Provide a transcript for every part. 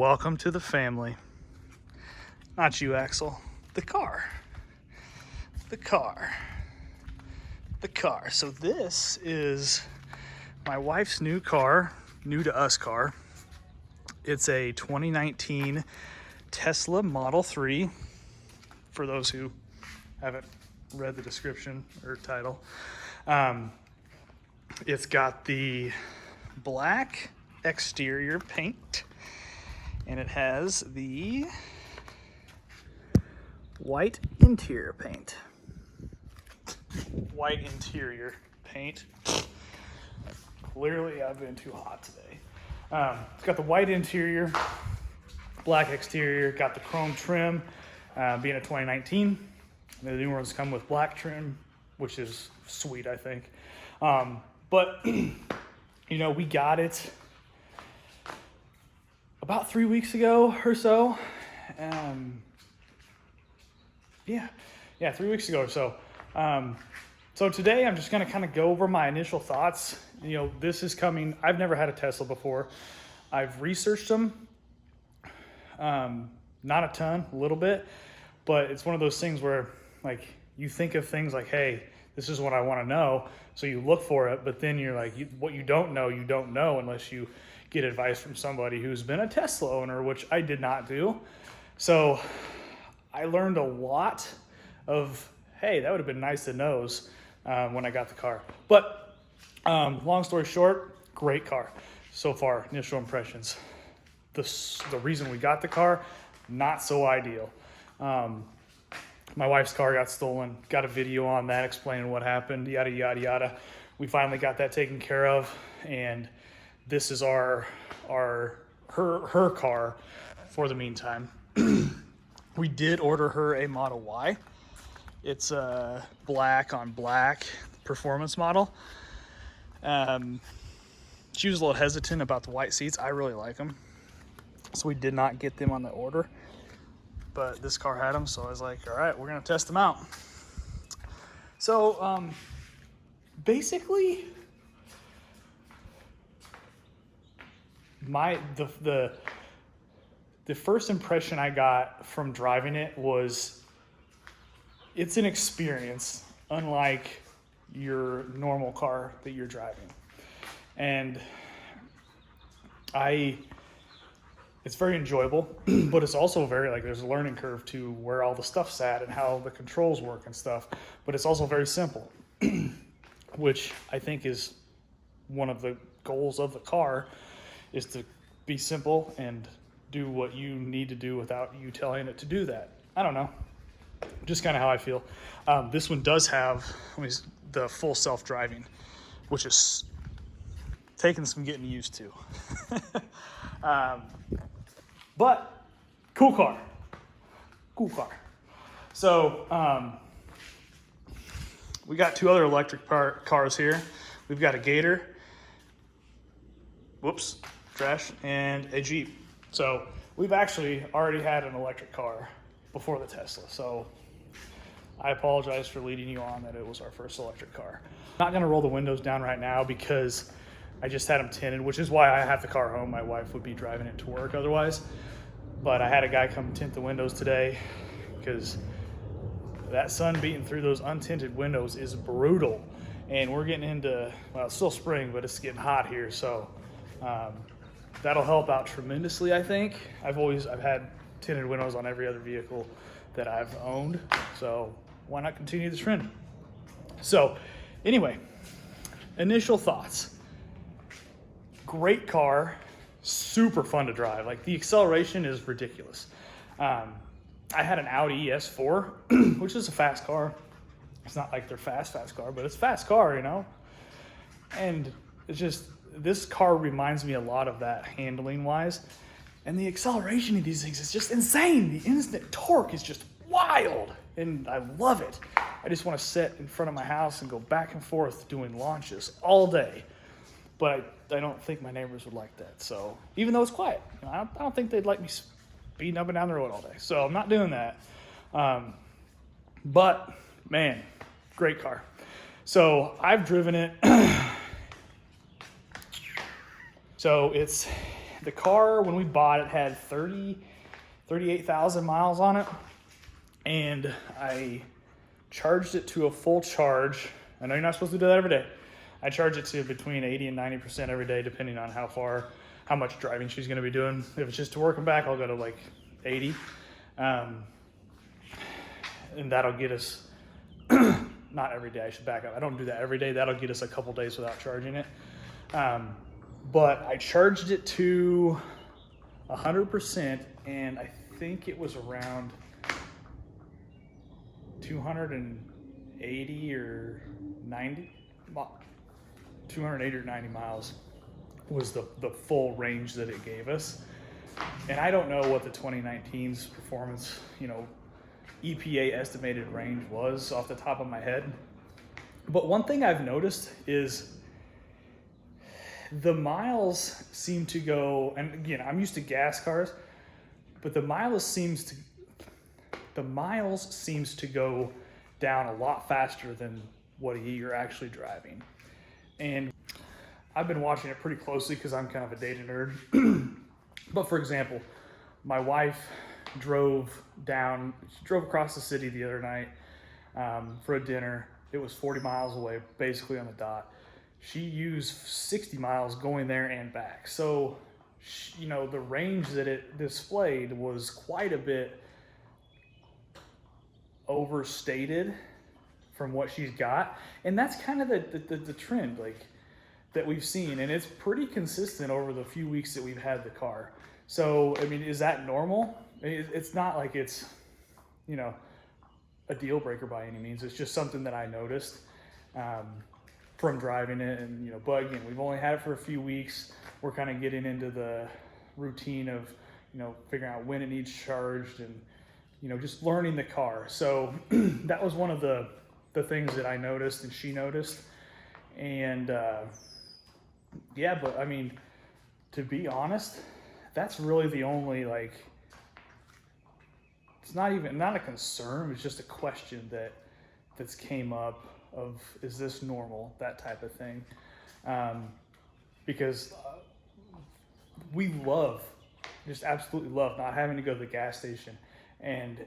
Welcome to the family. Not you, Axel. The car. The car. The car. So this is my wife's new car, new to us car. It's a 2019 Tesla Model 3. For those who haven't read the description or title. It's got the black exterior paint and it has the white interior paint. White interior paint. Clearly I've been too hot today. It's got the white interior, black exterior, got the chrome trim, being a 2019. The new ones come with black trim, which is sweet, I think. But, you know, we got it about 3 weeks ago or so. Yeah, 3 weeks ago or so. So today I'm just going to kind of go over my initial thoughts. You know, this is coming. I've never had a Tesla before. I've researched them. Not a ton, a little bit. But it's one of those things where, like, you think of things like, hey, this is what I want to know. So you look for it, but then you're like, what you don't know unless you get advice from somebody who's been a Tesla owner, which I did not do. So I learned a lot of, hey, that would have been nice to know when I got the car. But long story short, great car. So far, initial impressions. The reason we got the car, not so ideal. My wife's car got stolen, got a video on that explaining what happened, yada, yada, yada. We finally got that taken care of, and this is her car for the meantime. We did order her a Model Y. It's a black on black performance model. She was a little hesitant about the white seats. I really like them. So we did not get them on the order. But this car had them, so I was like, all right, we're gonna test them out. So basically, the first impression I got from driving it was it's an experience unlike your normal car that you're driving. And it's very enjoyable, but it's also very, like, there's a learning curve to where all the stuff's at and how the controls work and stuff. But it's also very simple, which I think is one of the goals of the car, is to be simple and do what you need to do without you telling it to do that. I don't know, just kind of how I feel. This one does have the full self-driving, which is taking some getting used to. But cool car. So we got two other electric cars here. We've got a Gator, and a Jeep. So we've actually already had an electric car before the Tesla. So I apologize for leading you on that it was our first electric car. I'm not gonna roll the windows down right now because I just had them tinted, which is why I have the car home. My wife would be driving it to work otherwise. But I had a guy come tint the windows today because that sun beating through those untinted windows is brutal. And we're getting into, well, it's still spring, but it's getting hot here. So that'll help out tremendously, I think. I've had tinted windows on every other vehicle that I've owned. So why not continue this trend? So anyway, initial thoughts. Great car, super fun to drive. Like, the acceleration is ridiculous. I had an Audi S4, which is a fast car. It's not like they're fast car, but it's a fast car, you know? And it's just, this car reminds me a lot of that handling wise. And the acceleration of these things is just insane. The instant torque is just wild, and I love it. I just want to sit in front of my house and go back and forth doing launches all day. But I don't think my neighbors would like that. So even though it's quiet, you know, I don't think they'd like me speeding up and down the road all day. So I'm not doing that. But man, great car. So I've driven it. So it's the car, when we bought it, had 38,000 miles on it. And I charged it to a full charge. I know you're not supposed to do that every day. I charge it to between 80 and 90% every day, depending on how much driving she's going to be doing. If it's just to work and back, I'll go to like 80. And that'll get us, not every day, I should back up. I don't do that every day. That'll get us a couple days without charging it. But I charged it to 100%, and I think it was around 280 or 90, 280 or 90 miles was the full range that it gave us. And I don't know what the 2019's performance, EPA estimated range was off the top of my head. But one thing I've noticed is the miles seem to go, and again, I'm used to gas cars, but the miles seems to go down a lot faster than what you're actually driving. And I've been watching it pretty closely because I'm kind of a data nerd. But for example, my wife drove across the city the other night for a dinner. It was 40 miles away, basically on the dot. She used 60 miles going there and back. So, the range that it displayed was quite a bit overstated from what she's got. And that's kind of the trend that we've seen. And it's pretty consistent over the few weeks that we've had the car. So, I mean, is that normal? It's not like it's, a deal breaker by any means. It's just something that I noticed from driving it. And, but again, we've only had it for a few weeks. We're kind of getting into the routine of, figuring out when it needs charged and, just learning the car. So that was one of the things that I noticed and she noticed. And yeah, but I mean, to be honest, that's really the only, it's not a concern, it's just a question that's came up of, is this normal, that type of thing. Because we just absolutely love not having to go to the gas station, and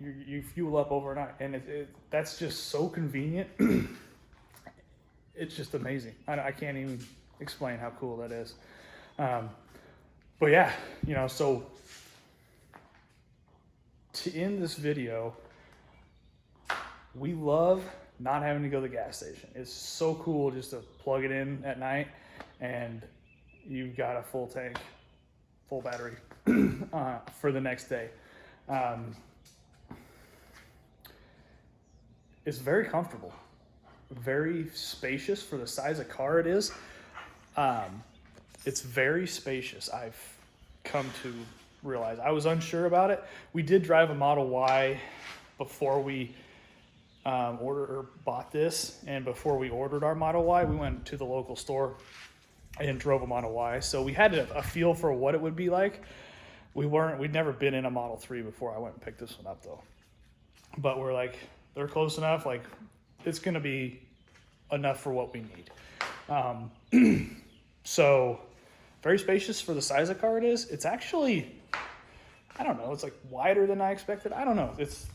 you fuel up overnight, and that's just so convenient. It's just amazing. I can't even explain how cool that is. But yeah, so to end this video, we love not having to go to the gas station. It's so cool just to plug it in at night and you've got a full tank, full battery for the next day. It's very comfortable, very spacious for the size of car it is. It's very spacious. I've come to realize. I was unsure about it. We did drive a Model Y before we bought this, and before we ordered our Model Y, we went to the local store and drove a Model Y. So we had a feel for what it would be like. We'd never been in a Model 3 before. I went and picked this one up though. But we're like, they're close enough. Like, it's going to be enough for what we need. So very spacious for the size of car it is. It's actually, I don't know, it's like wider than I expected. I don't know. It's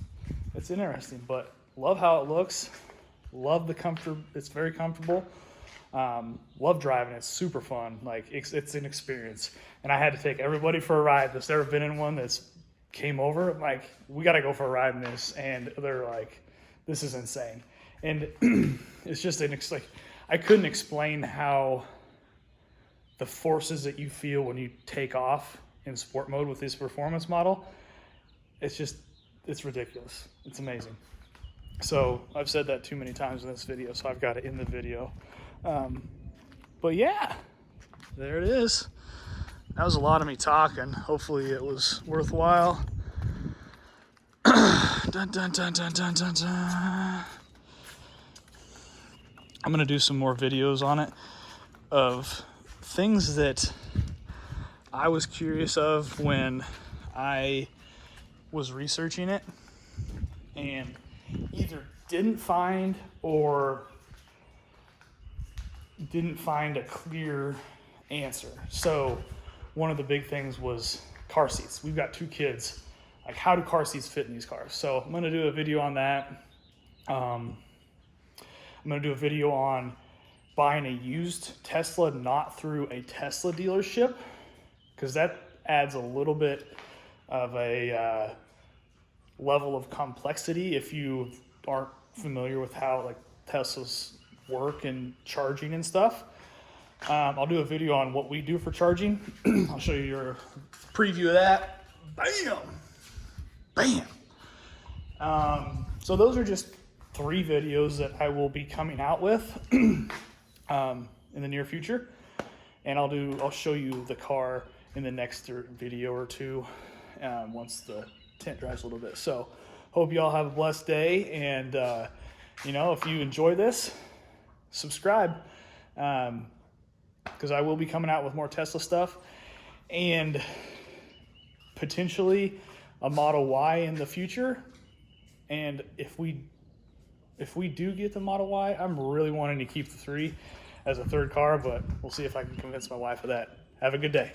interesting, but love how it looks. Love the comfort. It's very comfortable. Love driving. It's super fun. Like, it's an experience. And I had to take everybody for a ride that's never been in one that's came over. Like, we got to go for a ride in this. And they're like, this is insane. And it's just I couldn't explain how the forces that you feel when you take off in sport mode with this performance model. It's ridiculous. It's amazing. So I've said that too many times in this video, so I've got it in the video. But yeah, there it is. That was a lot of me talking. Hopefully it was worthwhile. Dun, dun, dun, dun, dun, dun, dun. I'm gonna do some more videos on it of things that I was curious of when I was researching it and either didn't find a clear answer. So one of the big things was car seats. We've got 2 kids. Like, how do car seats fit in these cars? So I'm going to do a video on that. I'm going to do a video on buying a used Tesla, not through a Tesla dealership, because that adds a little bit of a level of complexity if you aren't familiar with how like Teslas work and charging and stuff. I'll do a video on what we do for charging. I'll show you your preview of that. Bam! Bam! So those are just 3 videos that I will be coming out with in the near future. And I'll show you the car in the next video or 2 once the tent dries a little bit. So hope you all have a blessed day. And, if you enjoy this, subscribe. Because I will be coming out with more Tesla stuff and potentially a Model Y in the future. And if we do get the Model Y, I'm really wanting to keep the 3 as a 3rd car, but we'll see if I can convince my wife of that. Have a good day.